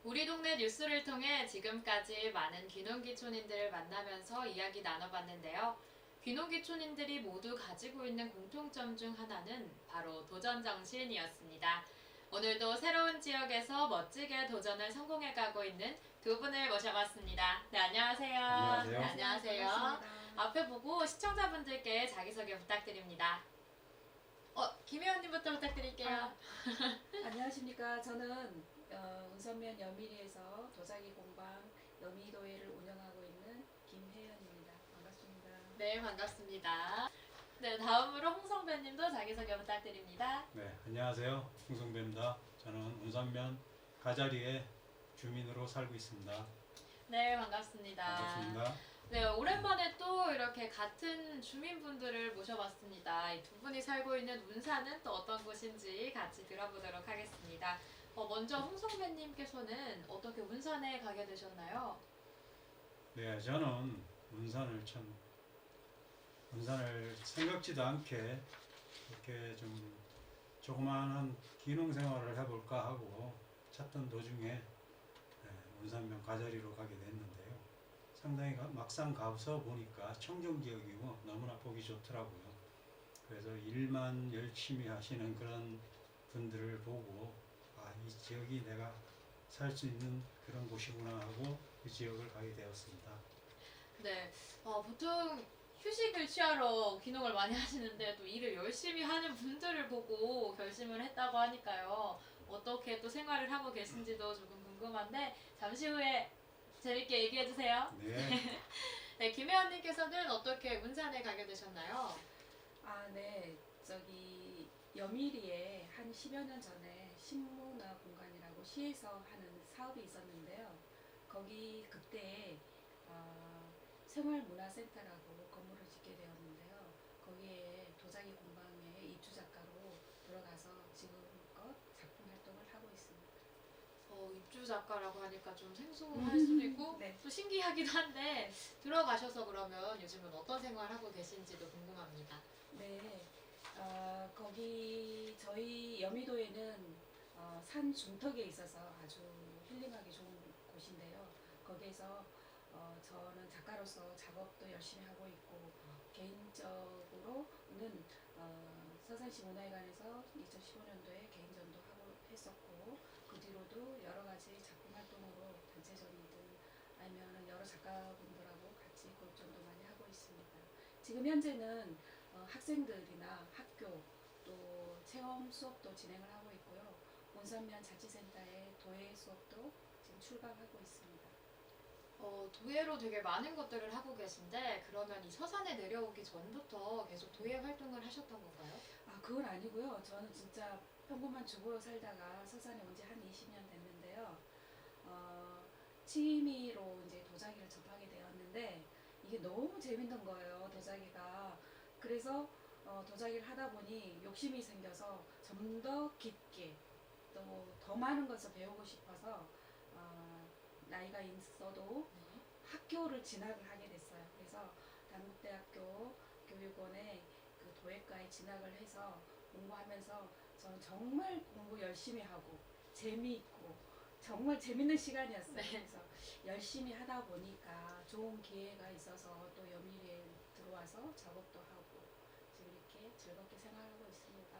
우리 동네 뉴스를 통해 지금까지 많은 귀농귀촌인들을 만나면서 이야기 나눠봤는데요. 귀농귀촌인들이 모두 가지고 있는 공통점 중 하나는 바로 도전 정신이었습니다. 오늘도 새로운 지역에서 멋지게 도전을 성공해가고 있는 두 분을 모셔봤습니다. 네, 안녕하세요. 안녕하세요. 네, 안녕하세요. 반갑습니다. 앞에 보고 시청자분들께 자기소개 부탁드립니다. 김혜원님부터 부탁드릴게요. 안녕하십니까. 저는 운선면 여미리에서 도자기 공방 여미도회를 운영하고 있는 김혜연입니다. 반갑습니다. 네, 반갑습니다. 네, 다음으로 홍성배님도 자기소개 부탁드립니다. 네, 안녕하세요. 홍성배입니다. 저는 운산면 가자리에 주민으로 살고 있습니다. 네, 반갑습니다. 반갑습니다. 네, 오랜만에 또 이렇게 같은 주민분들을 모셔봤습니다. 이 두 분이 살고 있는 운산은 또 어떤 곳인지 같이 들어보도록 하겠습니다. 먼저 홍성배님께서는 어떻게 운산에 가게 되셨나요? 네, 저는 운산을 생각지도 않게 이렇게 좀 조그마한 귀농 생활을 해볼까 하고 찾던 도중에 운산면 가자리로 가게 됐는데요. 상당히 막상 가서 보니까 청정 지역이고 너무나 보기 좋더라고요. 그래서 일만 열심히 하시는 그런 분들을 보고 이 지역이 내가 살 수 있는 그런 곳이구나 하고 그 지역을 가게 되었습니다. 네, 보통 휴식을 취하러 귀농을 많이 하시는데 또 일을 열심히 하는 분들을 보고 결심을 했다고 하니까요. 어떻게 또 생활을 하고 계신지도 조금 궁금한데 잠시 후에 재밌게 얘기해 주세요. 네, 네, 김혜원님께서는 어떻게 운산에 가게 되셨나요? 네. 저기 여미리에 한 10여 년 전에 신문화 공간이라고 시에서 하는 사업이 있었는데요. 거기 그때 생활문화센터라고 건물을 짓게 되었는데요. 거기에 도자기 공방에 입주 작가로 들어가서 지금껏 작품 활동을 하고 있습니다. 입주 작가라고 하니까 좀 생소할 수도 있고 네. 또 신기하기도 한데 들어가셔서 그러면 요즘은 어떤 생활하고 계신지도 궁금합니다. 네, 거기 저희 여미도에는 산 중턱에 있어서 아주 힐링하기 좋은 곳인데요. 거기에서 저는 작가로서 작업도 열심히 하고 있고 개인적으로는 서산시 문화회관에서 2015년도에 개인전도 하고 했었고 그 뒤로도 여러 가지 작품 활동으로 단체전이든 아니면 여러 작가분들하고 같이 그룹전도 많이 하고 있습니다. 지금 현재는 학생들이나 학교 또 체험 수업도 진행을 하고 있고요. 온산면 자치센터의 도예 수업도 지금 출강하고 있습니다. 도예로 되게 많은 것들을 하고 계신데 그러면 이 서산에 내려오기 전부터 계속 도예 활동을 하셨던 건가요? 그건 아니고요. 저는 진짜 평범한 주부로 살다가 서산에 온 지 한 20년 됐는데요. 취미로 이제 도자기를 접하게 되었는데 이게 너무 재밌는 거예요. 도자기가. 그래서 도자기를 하다 보니 욕심이 생겨서 좀 더 깊게 또 더 많은 것을 배우고 싶어서 나이가 있어도 네. 학교를 진학을 하게 됐어요. 그래서 단국대학교 교육원에 그 도예과에 진학을 해서 공부하면서 저는 정말 공부 열심히 하고 재미있고 정말 재밌는 시간이었어요. 네. 그래서 열심히 하다 보니까 좋은 기회가 있어서 또 여미리에 들어와서 작업도 하고 지금 이렇게 즐겁게 생활하고 있습니다.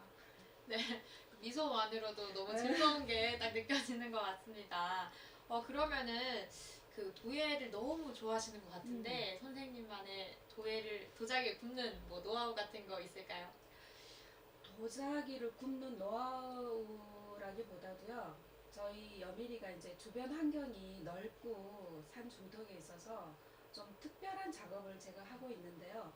네, 미소만으로도 너무 네. 즐거운 게 딱 느껴지는 것 같습니다. 그러면은 그 도예를 너무 좋아하시는 것 같은데 선생님만의 도자기 굽는 뭐 노하우 같은 거 있을까요? 도자기를 굽는 노하우라기보다도요. 저희 여미리가 이제 주변 환경이 넓고 산 중턱에 있어서 좀 특별한 작업을 제가 하고 있는데요.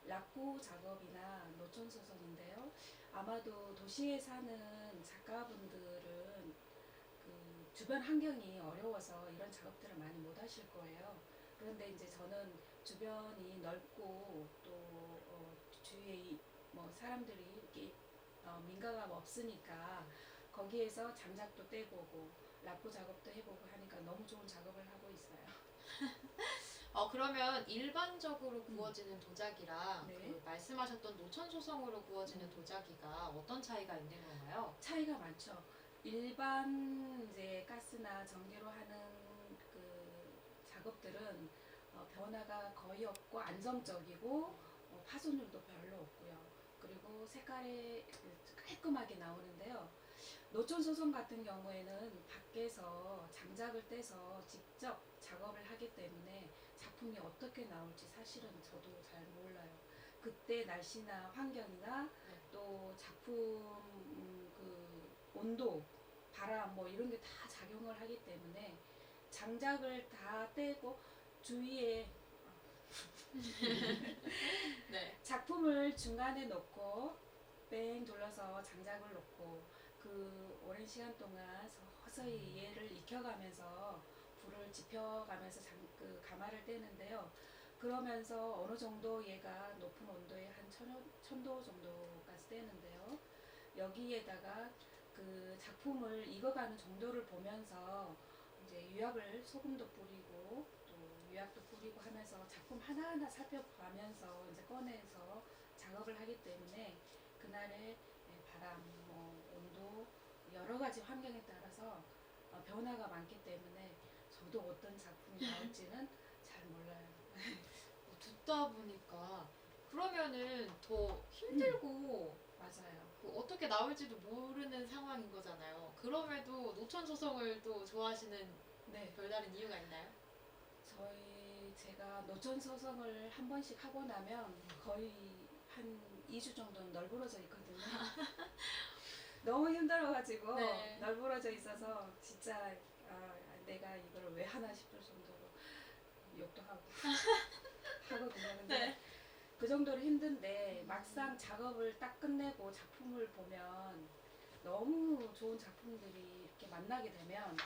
락구 작업이나 노천 소설인데요. 아마도 도시에 사는 작가분들은 그 주변 환경이 어려워서 이런 작업들을 많이 못 하실 거예요. 그런데 이제 저는 주변이 넓고 또 주위에 뭐 사람들이 이렇게 민가가 없으니까 거기에서 장작도 떼보고 락구 작업도 해보고 하니까 너무 좋은 작업을 하고 있어요. 그러면 일반적으로 구워지는 도자기랑 네. 그 말씀하셨던 노천 소성으로 구워지는 도자기가 어떤 차이가 있는 건가요? 차이가 많죠. 일반 이제 가스나 전기로 하는 그 작업들은 변화가 거의 없고 안정적이고 파손율도 별로 없고요. 그리고 색깔이 깔끔하게 나오는데요. 노천 소송 같은 경우에는 밖에서 장작을 떼서 직접 작업을 하기 때문에 작품이 어떻게 나올지 사실은 저도 잘 몰라요. 그때 날씨나 환경이나 네. 또 작품 그 온도, 바람 뭐 이런 게 다 작용을 하기 때문에 장작을 다 떼고 주위에 네. 작품을 중간에 놓고 뺑 둘러서 장작을 놓고 그 오랜 시간 동안 서서히 얘를 익혀가면서 불을 지펴가면서 그 가마를 떼는데요. 그러면서 어느 정도 얘가 높은 온도에 한 1000도 정도까지 떼는데요. 여기에다가 그 작품을 익어가는 정도를 보면서 이제 유약을 소금도 뿌리고 또 유약도 뿌리고 하면서 작품 하나하나 살펴가면서 이제 꺼내서 작업을 하기 때문에 그날의 바람, 뭐 온도 여러 가지 환경에 따라서 변화가 많기 때문에 저도 어떤 작품이 나올지는 잘 몰라요. 듣다 보니까 그러면은 더 힘들고 맞아요. 그 어떻게 나올지도 모르는 상황인 거잖아요. 그럼에도 노천 소송을 또 좋아하시는 네. 별다른 이유가 있나요? 제가 노천 소송을 한 번씩 하고 나면 거의 한 2주 정도는 널브러져 있거든요. 너무 힘들어가지고 네. 널브러져 있어서 진짜 내가 이걸 왜 하나 싶을 정도로 욕도 하고 하거든요. 근데 네. 그 정도로 힘든데 막상 작업을 딱 끝내고 작품을 보면 너무 좋은 작품들이 이렇게 만나게 되면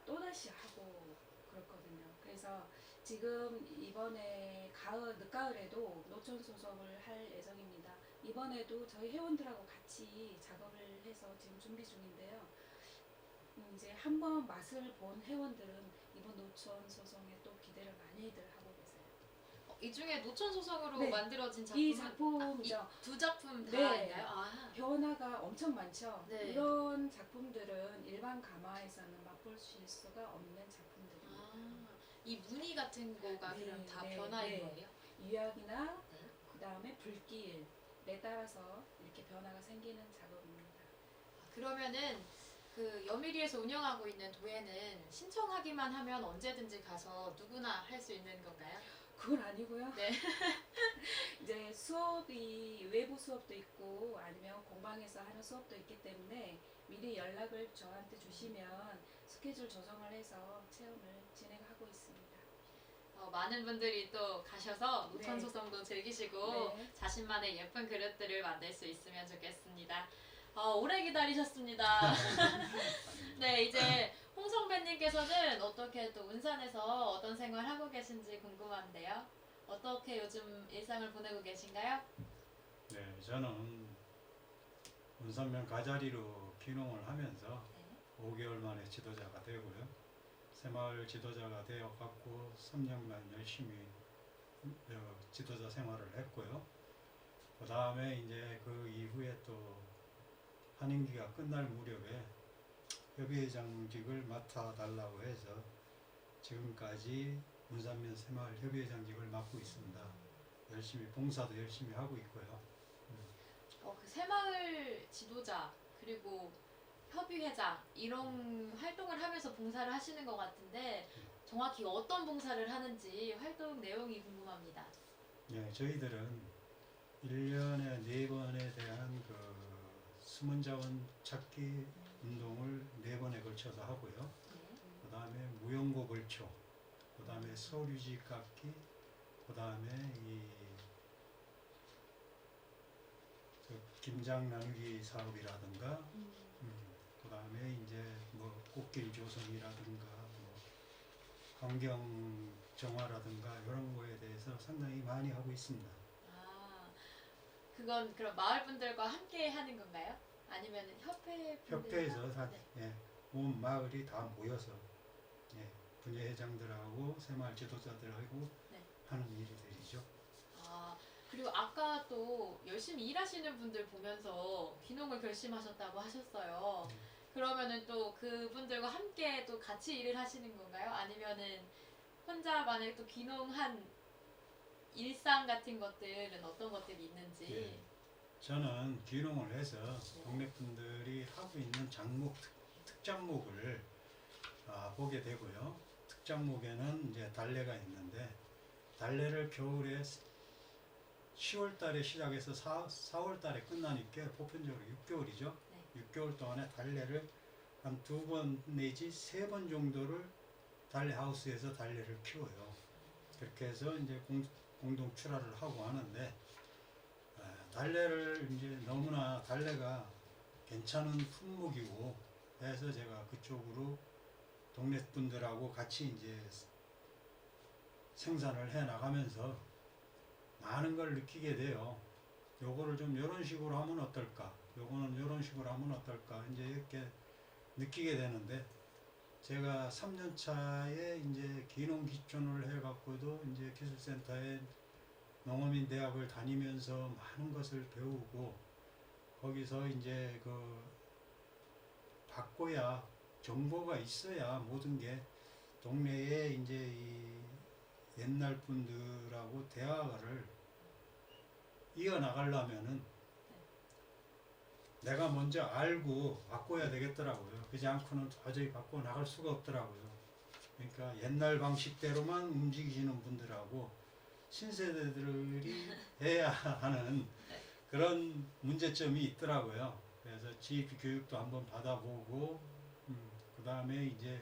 또다시 하고 그렇거든요. 그래서 지금 이번에 늦가을에도 노천 소송을 할 예정입니다. 이번에도 저희 회원들하고 같이 작업을 해서 지금 준비 중인데요. 이제 한번 맛을 본 회원들은 이번 노천 소송에 또 기대를 많이들 하고 계세요. 이 중에 노천 소송으로 네. 만들어진 이 작품은 작품이죠. 두 작품 다 네. 있나요? 아. 변화가 엄청 많죠. 네. 이런 작품들은 일반 가마에서는 맛볼 수가 없는 작품들입니다. 아, 이 무늬 같은 거가 네, 그럼 다 네, 변화인 네. 거예요? 유약이나 네. 그 다음에 불길에 따라서 이렇게 변화가 생기는 작업입니다. 그러면은 그 여미리에서 운영하고 있는 도예는 신청하기만 하면 언제든지 가서 누구나 할 수 있는 건가요? 그건 아니고요. 네. 이제 수업이 외부 수업도 있고 아니면 공방에서 하는 수업도 있기 때문에 미리 연락을 저한테 주시면 스케줄 조정을 해서 체험을 진행하고 있습니다. 많은 분들이 또 가셔서 노천 네. 소송도 즐기시고 네. 자신만의 예쁜 그릇들을 만들 수 있으면 좋겠습니다. 오래 기다리셨습니다. 네, 이제 홍 선배님께서는 어떻게 또 운산에서 어떤 생활 하고 계신지 궁금한데요. 어떻게 요즘 일상을 보내고 계신가요? 네, 저는 운산면 가자리로 귀농을 하면서 네. 5개월 만에 지도자가 되고요. 새마을 지도자가 되어 갖고 3년간 열심히 지도자 생활을 했고요. 그 다음에 이제 그 이후에 또 한임기가 끝날 무렵에 협의회장직을 맡아달라고 해서 지금까지 운산면 새마을 협의회장직을 맡고 있습니다. 열심히 봉사도 열심히 하고 있고요. 그 새마을 지도자 그리고 협의회장 이런 활동을 하면서 봉사를 하시는 것 같은데 정확히 어떤 봉사를 하는지 활동 내용이 궁금합니다. 네, 저희들은 1년에 4번에 대한 그 숨은 자원 찾기 운동을 4번에 걸쳐서 하고요. 네. 그 다음에 무용고 벌초, 그 다음에 서류지 깎기, 그 다음에 김장 나누기 사업이라든가, 그 다음에 이제 뭐 꽃길 조성이라든가, 뭐 환경 정화라든가 이런 거에 대해서 상당히 많이 하고 있습니다. 그건 그럼 마을 분들과 함께 하는 건가요? 아니면 협회에서 네. 온 마을이 다 모여서 분회장들하고 새마을 지도자들하고 네. 하는 일들이죠. 그리고 아까 또 열심히 일하시는 분들 보면서 귀농을 결심하셨다고 하셨어요. 그러면은 또 그분들과 함께 또 같이 일을 하시는 건가요? 아니면은 혼자만의 또 귀농한 일상 같은 것들은 어떤 것들이 있는지. 예. 저는 귀농을 해서 동네 분들이 하고 있는 특장목을 보게 되고요. 특장목에는 이제 달래가 있는데 달래를 겨울에 10월 달에 시작해서 4월 달에 끝나니까 보편적으로 6개월이죠. 네. 6개월 동안에 달래를 한 2번 내지 3번 정도를 달래 하우스에서 달래를 키워요. 그렇게 해서 이제 공동 출하를 하고 하는데 달래를 이제 너무나 달래가 괜찮은 품목이고 해서 제가 그쪽으로 동네 분들하고 같이 이제 생산을 해 나가면서 많은 걸 느끼게 돼요. 요거를 좀 이런 식으로 하면 어떨까? 요거는 이런 식으로 하면 어떨까? 이제 이렇게 느끼게 되는데 제가 3년 차에 이제 귀농귀촌을 해갖고도 이제 기술센터에 농어민 대학을 다니면서 많은 것을 배우고 거기서 이제 바꿔야 정보가 있어야 모든 게 동네에 이제 이 옛날 분들하고 대화를 이어나가려면은 내가 먼저 알고 바꿔야 되겠더라고요. 그지 않고는 도저히 바꿔 나갈 수가 없더라고요. 그러니까 옛날 방식대로만 움직이시는 분들하고 신세대들이 해야 하는 그런 문제점이 있더라고요. 그래서 GEP 교육도 한번 받아보고, 그 다음에 이제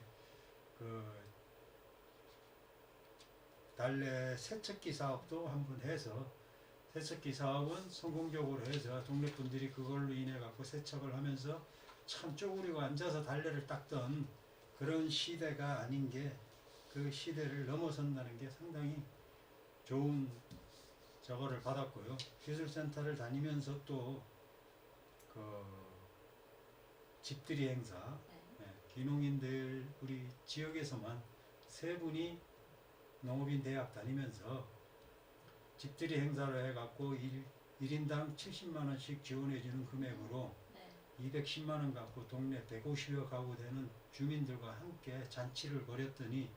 달래 세척기 사업도 한번 해서 세척기 사업은 성공적으로 해서 동네 분들이 그걸로 인해 갖고 세척을 하면서 참 쪼그리고 앉아서 달래를 닦던 그런 시대가 아닌 게 그 시대를 넘어선다는 게 상당히 좋은 저거를 받았고요. 기술센터를 다니면서 또 집들이 행사, 귀농인들 우리 지역에서만 3분이 농업인 대학 다니면서 집들이 행사를 해갖고 1인당 70만원씩 지원해주는 금액으로 210만원 갖고 동네 150여 가구 되는 주민들과 함께 잔치를 벌였더니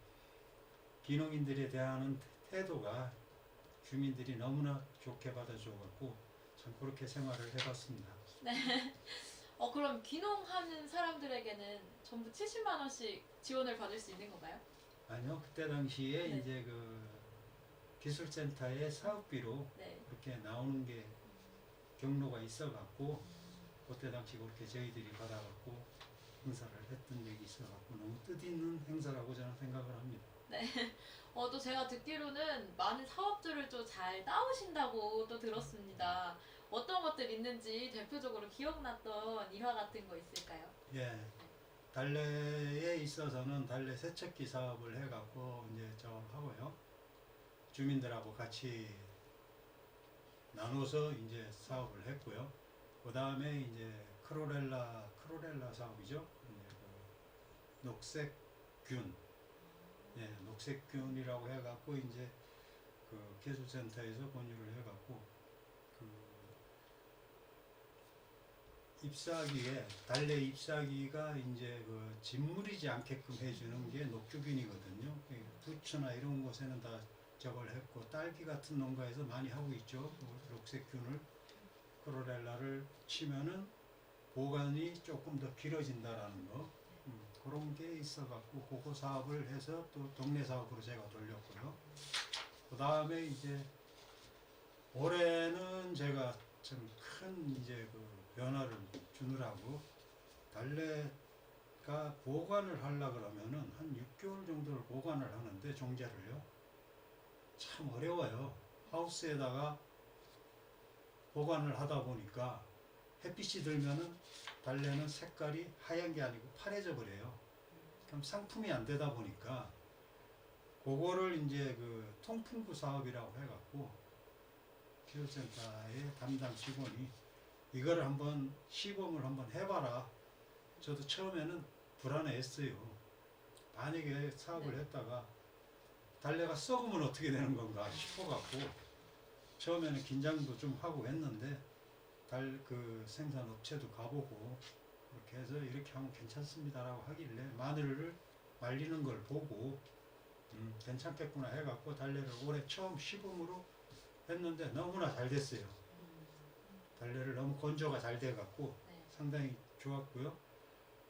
귀농인들에 대한 태도가 주민들이 너무나 좋게 받아줘갖고 참 그렇게 생활을 해봤습니다. 그럼 귀농하는 사람들에게는 전부 70만 원씩 지원을 받을 수 있는 건가요? 아니요, 그때 당시에 네. 이제 기술센터의 사업비로 그렇게 나오는 게 경로가 있어갖고 그때 당시 그렇게 저희들이 받아갖고 행사를 했던 적이 있어갖고 너무 뜻있는 행사라고 저는 생각을 합니다. 또 제가 듣기로는 많은 사업들을 또 잘 따오신다고 또 들었습니다. 어떤 것들 있는지 대표적으로 기억났던 일화 같은 거 있을까요? 예, 달래에 있어서는 달래 세척기 사업을 해갖고 이제 저 하고요. 주민들하고 같이 나눠서 이제 사업을 했고요. 그 다음에 이제 크로렐라 사업이죠. 이제 녹색균, 녹색균이라고 해갖고 이제 기술센터에서 권유를 해갖고 잎사귀에 달래 잎사귀가 이제 짓무리지 않게끔 해주는 게 녹주균이거든요. 부추나 이런 곳에는 다 저걸 했고 딸기 같은 농가에서 많이 하고 있죠. 녹색균을 크로렐라를 치면은 보관이 조금 더 길어진다라는 거 그런 게 있어갖고 그거 사업을 해서 또 동네 사업으로 제가 돌렸고요. 그 다음에 이제 올해는 제가 좀 큰 이제 변화를 주느라고 달래가 보관을 하려 그러면은 한 6개월 정도를 보관을 하는데 종자를요. 참 어려워요. 하우스에다가 보관을 하다 보니까 햇빛이 들면은 달래는 색깔이 하얀 게 아니고 파래져 버려요. 그럼 상품이 안 되다 보니까 그거를 이제 통풍구 사업이라고 해갖고 기술센터의 담당 직원이 이거를 한번 시범을 한번 해봐라. 저도 처음에는 불안해했어요. 만약에 사업을 했다가 달래가 썩으면 어떻게 되는 건가 싶어갖고 처음에는 긴장도 좀 하고 했는데 생산업체도 가보고 그렇게 해서 이렇게 하면 괜찮습니다라고 하길래 마늘을 말리는 걸 보고 괜찮겠구나 해갖고 달래를 올해 처음 시범으로 했는데 너무나 잘 됐어요. 달래를 너무 건조가 잘 돼갖고 네. 상당히 좋았고요.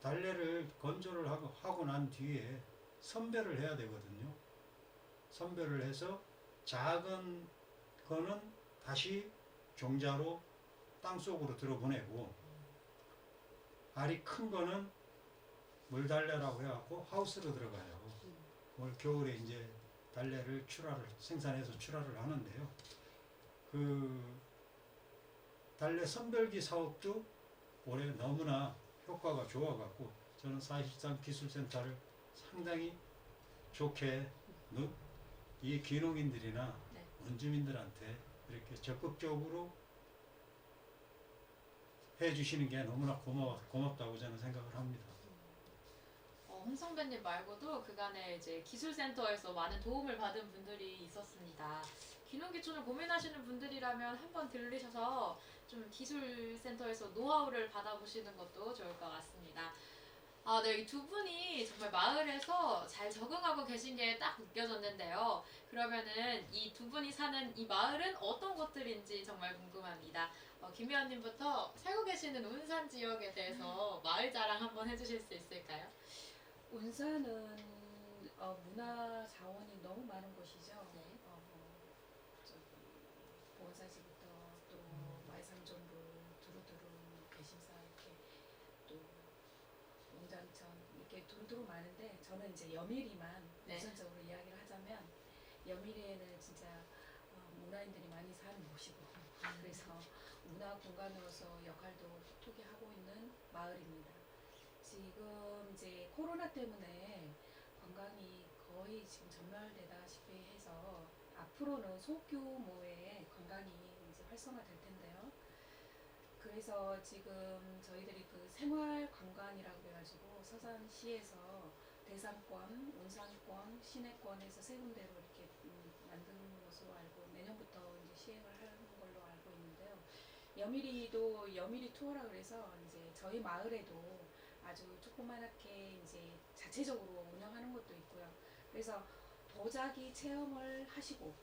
달래를 건조를 하고 난 뒤에 선별을 해야 되거든요. 선별을 해서 작은 거는 다시 종자로 땅속으로 들어보내고 알이 큰 거는 물달래라고 해갖고 하우스로 들어가요. 올 겨울에 이제 달래를 생산해서 출하를 하는데요. 그 달래 선별기 사업도 올해 너무나 효과가 좋아갖고 저는 사실상 기술센터를 상당히 좋게 이 귀농인들이나 네. 원주민들한테 이렇게 적극적으로 해주시는 게 너무나 고맙다고 저는 생각을 합니다. 홍 선배님 말고도 그간에 이제 기술센터에서 많은 도움을 받은 분들이 있었습니다. 귀농귀촌을 고민하시는 분들이라면 한번 들리셔서 좀 기술센터에서 노하우를 받아보시는 것도 좋을 것 같습니다. 네, 이 두 분이 정말 마을에서 잘 적응하고 계신 게 딱 느껴졌는데요. 그러면은 이 두 분이 사는 이 마을은 어떤 곳들인지 정말 궁금합니다. 김 의원님부터 살고 계시는 운산 지역에 대해서 마을 자랑 한번 해주실 수 있을까요? 운산은 문화 자원이 너무 많은 곳이죠. 네. 저기 보건사지부터 또 마이상정부, 두루두루 개심사 이렇게 또 농장천 이렇게 두루두루 많은데 저는 이제 여미리만 네. 우선적으로 이야기를 하자면 여미리에는 진짜 문화인들이 많이 사는 곳이고 그래서 문화 공간으로서 역할도 톡톡히 하고 있는 마을입니다. 지금 이제 코로나 때문에 관광이 거의 지금 전멸되다시피 해서 앞으로는 소규모의 관광이 이제 활성화될 텐데요. 그래서 지금 저희들이 그 생활 관광이라고 해가지고 서산시에서 대상권, 운상권, 시내권에서 세 군데로 이렇게 만든 것으로 알고 내년부터 이제 시행을 하는 걸로 알고 있는데요. 여미리도 여미리 투어라 그래서 이제 저희 마을에도 아주 조그맣게 이제 자체적으로 운영하는 것도 있고요. 그래서 도자기 체험을 하시고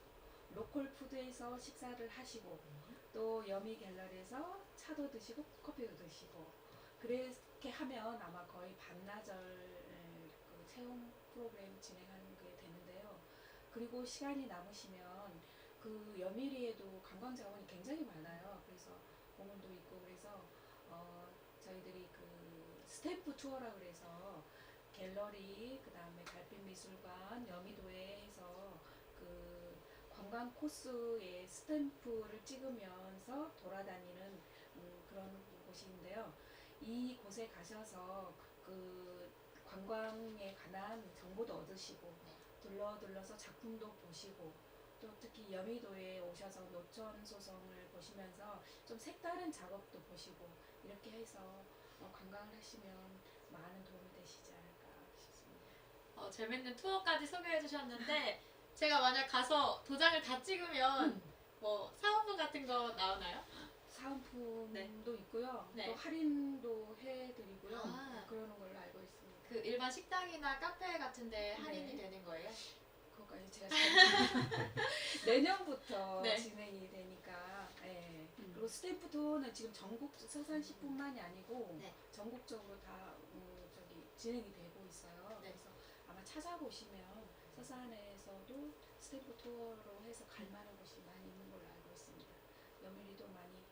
로컬 푸드에서 식사를 하시고 또 여미 갤러리에서 차도 드시고 커피도 드시고 그렇게 하면 아마 거의 반나절 그 체험 프로그램 진행하는 게 되는데요. 그리고 시간이 남으시면 그 여미리에도 관광 자원이 굉장히 많아요. 그래서 공원도 있고 그래서 저희들이 그 스탬프 투어라 그래서 갤러리 그다음에 달빛미술관 여미도에 해서 그 관광 코스에 스탬프를 찍으면서 돌아다니는 그런 곳인데요. 이 곳에 가셔서 그 관광에 관한 정보도 얻으시고 둘러서 작품도 보시고 또 특히 여미도에 오셔서 노천 소송을 보시면서 좀 색다른 작업도 보시고 이렇게 해서 관광을 하시면 많은 도움이 되시지 않을까 싶습니다. 재밌는 투어까지 소개해 주셨는데 제가 만약 가서 도장을 다 찍으면 뭐 사은품 같은 거 나오나요? 사은품도 네. 있고요. 네. 또 할인도 해드리고요. 아. 그러는 걸로 알고 있습니다. 그 일반 식당이나 카페 같은데 할인이 네. 되는 거예요? 그거까지 제가 내년부터 네. 진행이 되니까 그리고 스탬프 투어는 지금 전국 서산시뿐만이 아니고 네. 전국적으로 다 저기 진행이 되고 있어요. 네. 그래서 아마 찾아보시면 서산에서도 스탬프 투어로 해서 갈 만한 곳이 많이 있는 걸로 알고 있습니다. 여미리도 많이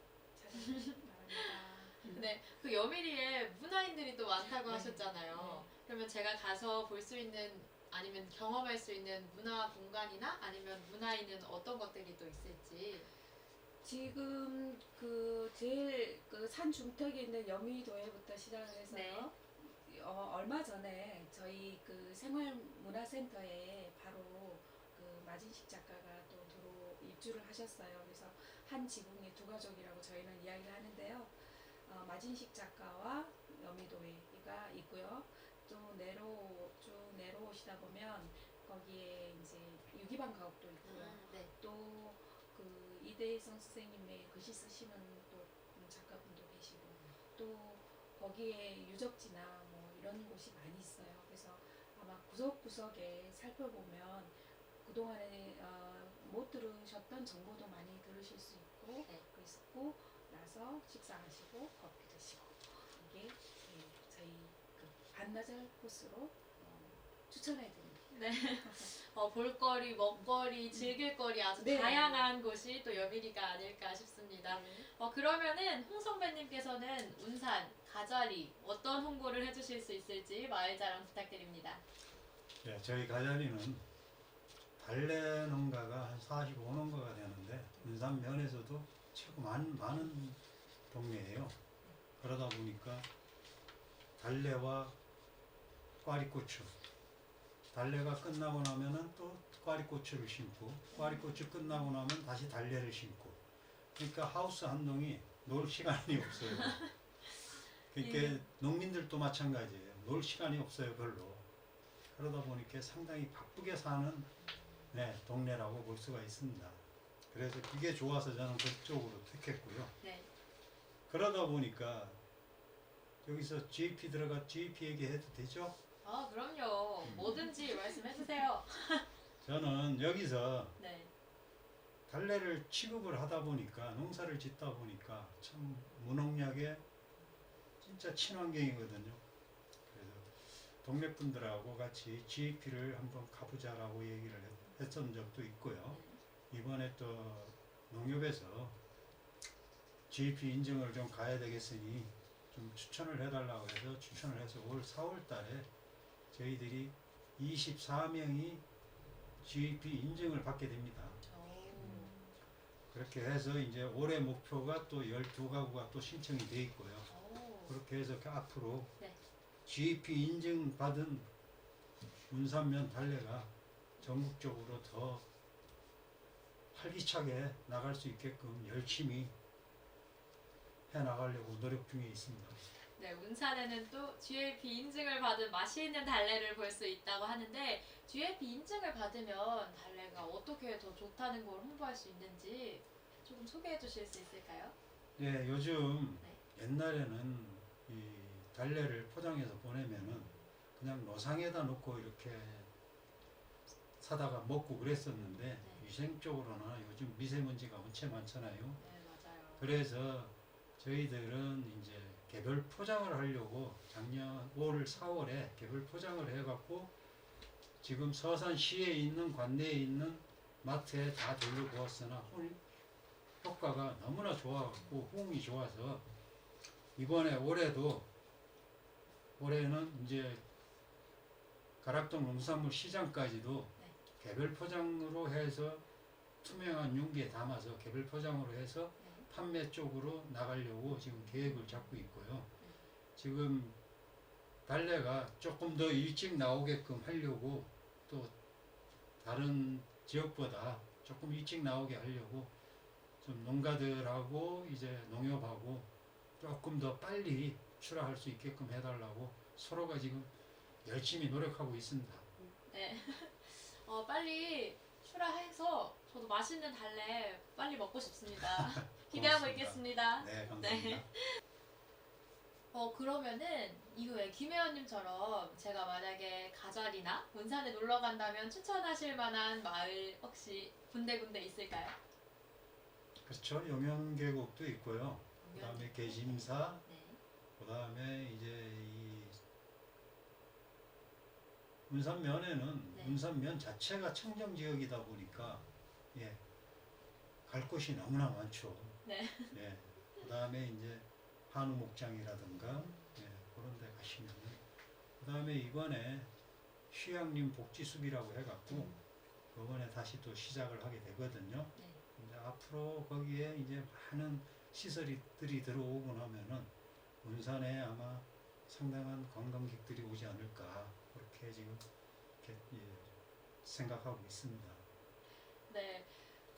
찾아주시기 바랍니다. 네, 그 여미리에 문화인들이 또 많다고 네. 하셨잖아요. 네. 그러면 제가 가서 볼 수 있는 아니면 경험할 수 있는 문화 공간이나 아니면 문화인은 어떤 것들이 또 있을지. 지금 그 제일 그 산 중턱에 있는 여미도회부터 시작을 해서 네. 얼마 전에 저희 그 생활문화센터에 바로 그 마진식 작가가 또 입주를 하셨어요. 그래서 한 지붕에 두 가족이라고 저희는 이야기를 하는데요. 마진식 작가와 여미도회가 있고요. 또 쭉 내려오시다 보면 거기에 이제 유기방 가옥도 있고요. 네. 또 그 이대성 선생님의 글씨 쓰시는 또 작가분도 계시고 또 거기에 유적지나 뭐 이런 곳이 많이 있어요. 그래서 아마 구석구석에 살펴보면 그동안에 못 들으셨던 정보도 많이 들으실 수 있고 네. 그리고 나서 식사하시고 커피 드시고 이게 저희 그 반나절 코스로 추천해 드립니다. 네. 볼거리, 먹거리, 즐길거리 아주 네. 다양한 곳이 또 여미리가 아닐까 싶습니다. 네. 그러면은 홍 선배님께서는 운산, 가자리 어떤 홍보를 해주실 수 있을지 마을 자랑 부탁드립니다. 네, 저희 가자리는 달래 농가가 한 45농가가 되는데 운산 면에서도 최고 많은 동네예요. 그러다 보니까 달래와 꽈리고추, 달래가 끝나고 나면은 또 꽈리고추를 심고 꽈리고추 끝나고 나면 다시 달래를 심고 그러니까 하우스 한 동이 놀 시간이 없어요. 그러니까 예. 농민들도 마찬가지예요. 놀 시간이 없어요, 별로. 그러다 보니까 상당히 바쁘게 사는 동네라고 볼 수가 있습니다. 그래서 그게 좋아서 저는 그쪽으로 택했고요. 네. 그러다 보니까 여기서 GP GP 얘기해도 되죠? 그럼요. 뭐든지 말씀해주세요. 저는 여기서 네. 달래를 취급을 하다 보니까 농사를 짓다 보니까 참 무농약에 진짜 친환경이거든요. 그래서 동네 분들하고 같이 GP를 한번 가보자라고 얘기를 했던 적도 있고요. 이번에 또 농협에서 GP 인증을 좀 가야 되겠으니 좀 추천을 해달라고 해서 추천을 해서 올 4월 달에 저희들이 24명이 GP 인증을 받게 됩니다. 그렇게 해서 이제 올해 목표가 또 12가구가 또 신청이 돼 있고요. 그렇게 해서 앞으로 네. GP 인증 받은 운산면 달래가 전국적으로 더 활기차게 나갈 수 있게끔 열심히 해 나가려고 노력 중에 있습니다. 네, 운산에는 또 GAP 인증을 받은 맛있는 달래를 볼 수 있다고 하는데 GAP 인증을 받으면 달래가 어떻게 더 좋다는 걸 홍보할 수 있는지 조금 소개해 주실 수 있을까요? 네, 요즘 네. 옛날에는 이 달래를 포장해서 보내면은 그냥 노상에다 놓고 이렇게 사다가 먹고 그랬었는데 네. 위생적으로나 요즘 미세먼지가 엄청 많잖아요. 네, 맞아요. 그래서 저희들은 이제 개별 포장을 하려고 작년 올 4월에 개별 포장을 해갖고 지금 서산시에 있는 관내에 있는 마트에 다 돌려보았으나 효과가 너무나 좋아갖고 호응이 좋아서 이번에 올해는 이제 가락동 농산물 시장까지도 네. 개별 포장으로 해서 투명한 용기에 담아서 개별 포장으로 해서 네. 판매 쪽으로 나가려고 지금 계획을 잡고 있고요. 지금 달래가 조금 더 일찍 나오게끔 하려고 또 다른 지역보다 조금 일찍 나오게 하려고 좀 농가들하고 이제 농협하고 조금 더 빨리 출하할 수 있게끔 해달라고 서로가 지금 열심히 노력하고 있습니다. 네. 빨리 출하해서 저도 맛있는 달래 빨리 먹고 싶습니다. 기대하고 고맙습니다. 있겠습니다. 네, 감사합니다. 그러면은 이후에 김 회원님처럼 제가 만약에 가자리나 운산에 놀러 간다면 추천하실 만한 마을 혹시 군데군데 있을까요? 그렇죠. 용현계곡도 있고요. 그 다음에 계심사, 네. 그 다음에 이제 이 운산면에는 네. 운산면 자체가 청정지역이다 보니까 갈 곳이 너무나 많죠. 네. 그 다음에 이제 한우목장이라든가 그런 데 가시면 그 다음에 이번에 휴양림 복지숲이라고 해갖고 이번에 다시 또 시작을 하게 되거든요. 네. 이제 앞으로 거기에 이제 많은 시설들이 들어오고 나면은 운산에 아마 상당한 관광객들이 오지 않을까 그렇게 지금 이렇게 생각하고 있습니다. 네.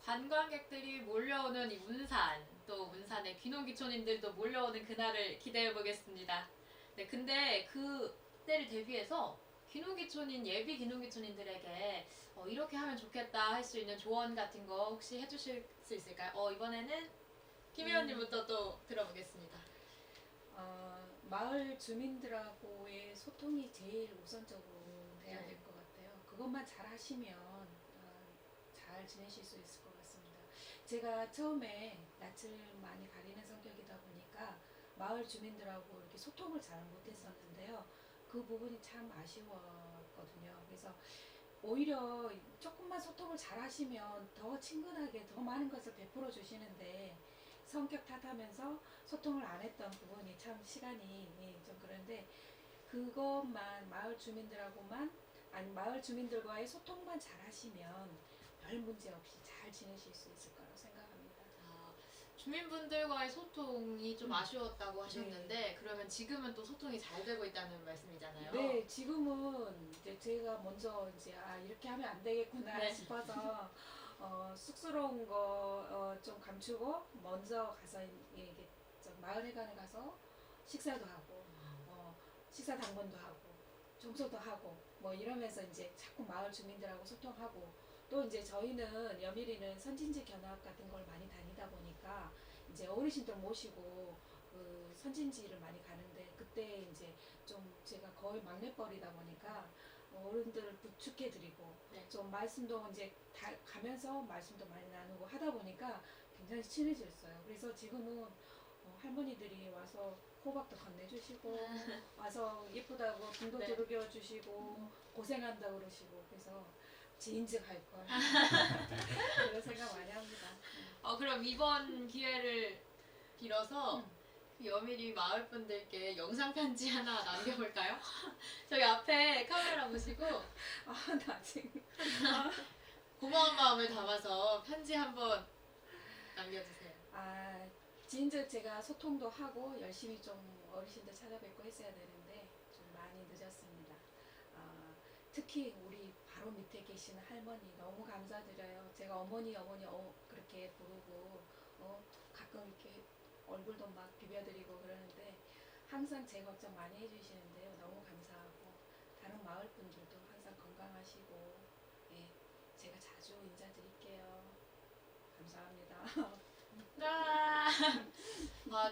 관광객들이 몰려오는 이 운산, 또 운산의 귀농귀촌인들도 몰려오는 그날을 기대해 보겠습니다. 네, 근데 그 때를 대비해서 귀농귀촌인 예비 귀농귀촌인들에게 이렇게 하면 좋겠다 할 수 있는 조언 같은 거 혹시 해주실 수 있을까요? 이번에는 김 의원님부터 또 들어보겠습니다. 마을 주민들하고의 소통이 제일 우선적으로 돼야 될 것 같아요. 그것만 잘 하시면 잘 지내실 수 있을 것 같습니다. 제가 처음에 낯을 많이 가리는 성격이다 보니까 마을 주민들하고 이렇게 소통을 잘 못했었는데요. 그 부분이 참 아쉬웠거든요. 그래서 오히려 조금만 소통을 잘 하시면 더 친근하게 더 많은 것을 베풀어 주시는데 성격 탓하면서 소통을 안 했던 부분이 참 시간이 좀 그런데 그것만 마을 주민들하고만 아니 마을 주민들과의 소통만 잘 하시면 별 문제 없이 잘 지내실 수 있을 거라고 생각합니다. 아, 주민분들과의 소통이 좀 아쉬웠다고 하셨는데 네. 그러면 지금은 또 소통이 잘 되고 있다는 말씀이잖아요. 네, 지금은 이제 제가 먼저 이제 이렇게 하면 안 되겠구나 네. 싶어서 쑥스러운 거 좀 감추고 먼저 가서 이게 좀 마을회관에 가서 식사도 하고 식사 당번도 하고 청소도 하고 뭐 이러면서 이제 자꾸 마을 주민들하고 소통하고 또 이제 저희는 여미리는 선진지 견학 같은 걸 많이 다니다 보니까 이제 어르신들 모시고 그 선진지를 많이 가는데 그때 이제 좀 제가 거의 막내뻘이다 보니까 어른들을 부축해드리고 네. 좀 말씀도 이제 다 가면서 말씀도 많이 나누고 하다 보니까 굉장히 친해졌어요. 그래서 지금은 할머니들이 와서 호박도 건네주시고 와서 예쁘다고 등도 네. 두들겨 주시고 고생한다 그러시고 그래서 지인즉 할 걸 그런 생각 많이 합니다. 그럼 이번 기회를 빌어서 그 여미리 마을 분들께 영상 편지 하나 남겨볼까요? 저희 앞에 카메라 보시고 나 지금 고마운 마음을 담아서 편지 한번 남겨주세요. 지인즉 제가 소통도 하고 열심히 좀 어르신들 찾아뵙고 했어야 되는데 좀 많이 늦었습니다. 특히 우리 바로 밑에 계시는 할머니 너무 감사드려요. 제가 어머니 그렇게 부르고 가끔 이렇게 얼굴도 막 비벼드리고 그러는데 항상 제 걱정 많이 해주시는데요. 너무 감사하고 다른 마을 분들도 항상 건강하시고 예, 제가 자주 인사드릴게요. 감사합니다.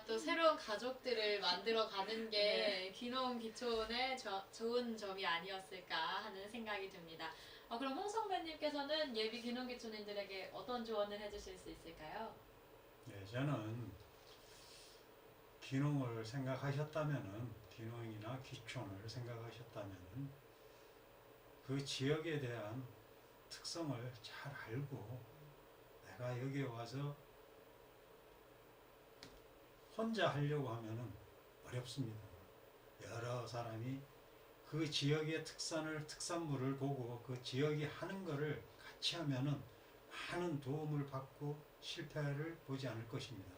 또 새로운 가족들을 만들어 가는 게 귀농 귀촌의 좋은 점이 아니었을까 하는 생각이 듭니다. 그럼 홍 선배님께서는 예비 귀농 귀촌인들에게 어떤 조언을 해주실 수 있을까요? 예, 저는 귀농을 생각하셨다면은 귀농이나 귀촌을 생각하셨다면은 그 지역에 대한 특성을 잘 알고 내가 여기에 와서 혼자 하려고 하면은 어렵습니다. 여러 사람이 그 지역의 특산물을 보고 그 지역이 하는 거를 같이 하면은 많은 도움을 받고 실패를 보지 않을 것입니다.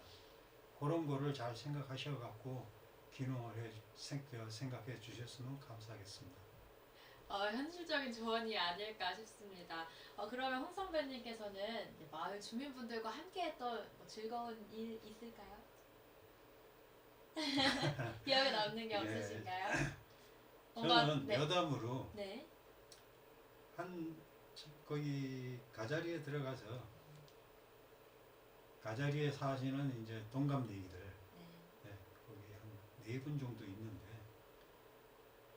그런 거를 잘 생각하셔 갖고 귀농을 생각해 주셨으면 감사하겠습니다. 현실적인 조언이 아닐까 싶습니다. 그러면 홍 선배님께서는 마을 주민분들과 함께했던 즐거운 일 있을까요? 기억에 남는 게 없으신가요? 저는 네. 여담으로 네. 거기 가자리에 들어가서 가자리에 사시는 이제 동갑내기들 네. 거기 한 4분 정도 있는데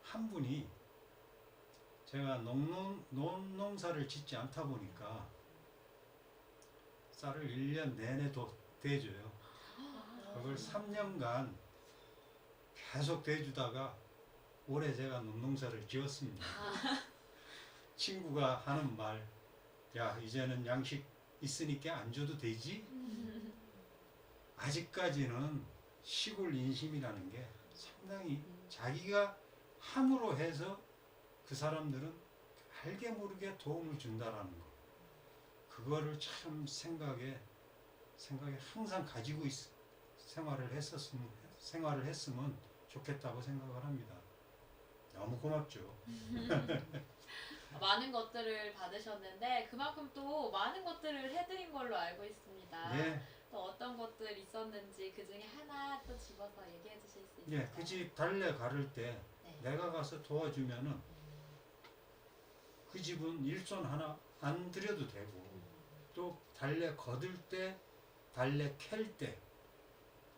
한 분이 제가 논농사를 짓지 않다 보니까 쌀을 1년 내내 대줘요. 그걸 3년간 계속 대주다가 올해 제가 논농사를 지었습니다. 친구가 하는 말, 야 이제는 양식 있으니까 안 줘도 되지? 아직까지는 시골 인심이라는 게 상당히 자기가 함으로 해서 그 사람들은 알게 모르게 도움을 준다라는 거. 그거를 참 생각에 항상 가지고 생활을 했으면 좋겠다고 생각을 합니다. 너무 고맙죠. 많은 것들을 받으셨는데 그만큼 또 많은 것들을 해드린 걸로 알고 있습니다. 네, 또 어떤 것들 있었는지 그 중에 하나 또 집어서 얘기해 주실 수 예, 있을까요? 그 집 달래 가를 때 네. 내가 가서 도와주면은 그 집은 일손 하나 안 들여도 되고 또 달래 거들 때, 달래 캘 때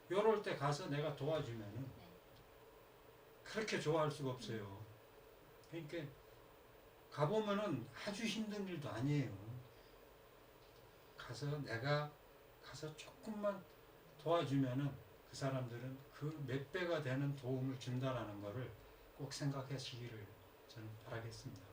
요럴 때 가서 내가 도와주면은 그렇게 좋아할 수가 없어요. 그러니까 가보면은 아주 힘든 일도 아니에요. 내가 가서 조금만 도와주면은 그 사람들은 그 몇 배가 되는 도움을 준다라는 거를 꼭 생각하시기를 저는 바라겠습니다.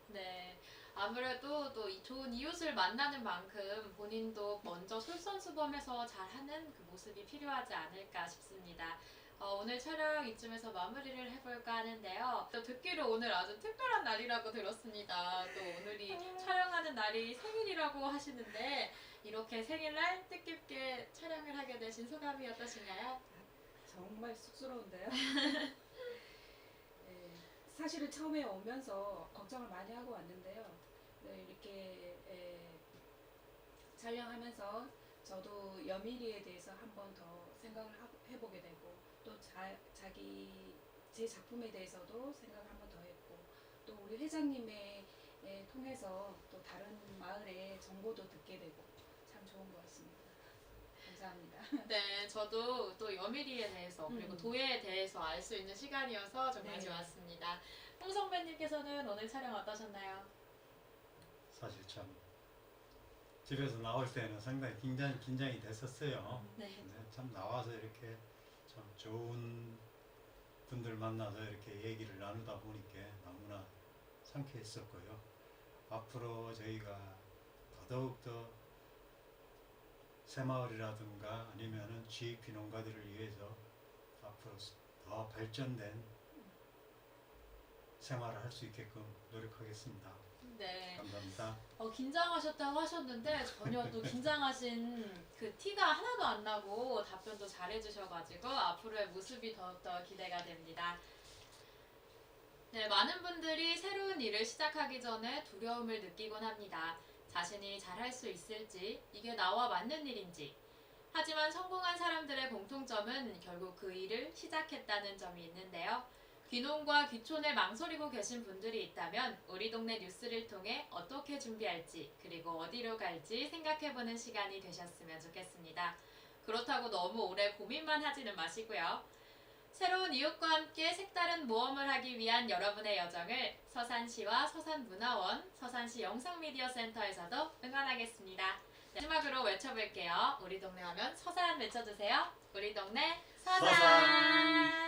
네. 아무래도 또 이 좋은 이웃을 만나는 만큼 본인도 먼저 솔선수범해서 잘하는 그 모습이 필요하지 않을까 싶습니다. 오늘 촬영 이쯤에서 마무리를 해볼까 하는데요. 또 듣기로 오늘 아주 특별한 날이라고 들었습니다. 또 오늘이 촬영하는 날이 생일이라고 하시는데 이렇게 생일날 뜻깊게 촬영을 하게 되신 소감이 어떠신가요? 정말 쑥스러운데요. 사실은 처음에 오면서 걱정을 많이 하고 왔는데요. 네, 이렇게 촬영하면서 저도 여미리에 대해서 한 번 더 생각을 해보게 되고 또 제 작품에 대해서도 생각을 한 번 더 했고 또 우리 회장님의 통해서 또 다른 마을의 정보도 듣게 되고 참 좋은 것 같습니다. 감사합니다. 네, 저도 또 여미리에 대해서 그리고 도예에 대해서 알 수 있는 시간이어서 정말 네. 좋았습니다. 홍 선배님께서는 오늘 촬영 어떠셨나요? 사실 참 집에서 나올 때는 상당히 긴장이 됐었어요. 네. 근데 참 나와서 이렇게 참 좋은 분들 만나서 이렇게 얘기를 나누다 보니까 너무나 상쾌했었고요. 앞으로 저희가 더더욱더 새마을이라든가 아니면은 지역 귀농가들을 위해서 앞으로 더 발전된 생활을 할 수 있게끔 노력하겠습니다. 네. 감사합니다. 긴장하셨다고 하셨는데 전혀 또 긴장하신 그 티가 하나도 안 나고 답변도 잘해주셔가지고 앞으로의 모습이 더욱더 기대가 됩니다. 네, 많은 분들이 새로운 일을 시작하기 전에 두려움을 느끼곤 합니다. 자신이 잘할 수 있을지, 이게 나와 맞는 일인지. 하지만 성공한 사람들의 공통점은 결국 그 일을 시작했다는 점이 있는데요. 귀농과 귀촌을 망설이고 계신 분들이 있다면 우리 동네 뉴스를 통해 어떻게 준비할지 그리고 어디로 갈지 생각해보는 시간이 되셨으면 좋겠습니다. 그렇다고 너무 오래 고민만 하지는 마시고요. 새로운 이웃과 함께 색다른 모험을 하기 위한 여러분의 여정을 서산시와 서산문화원, 서산시 영상미디어센터에서도 응원하겠습니다. 네, 마지막으로 외쳐볼게요. 우리 동네 하면 서산 외쳐주세요. 우리 동네 서산!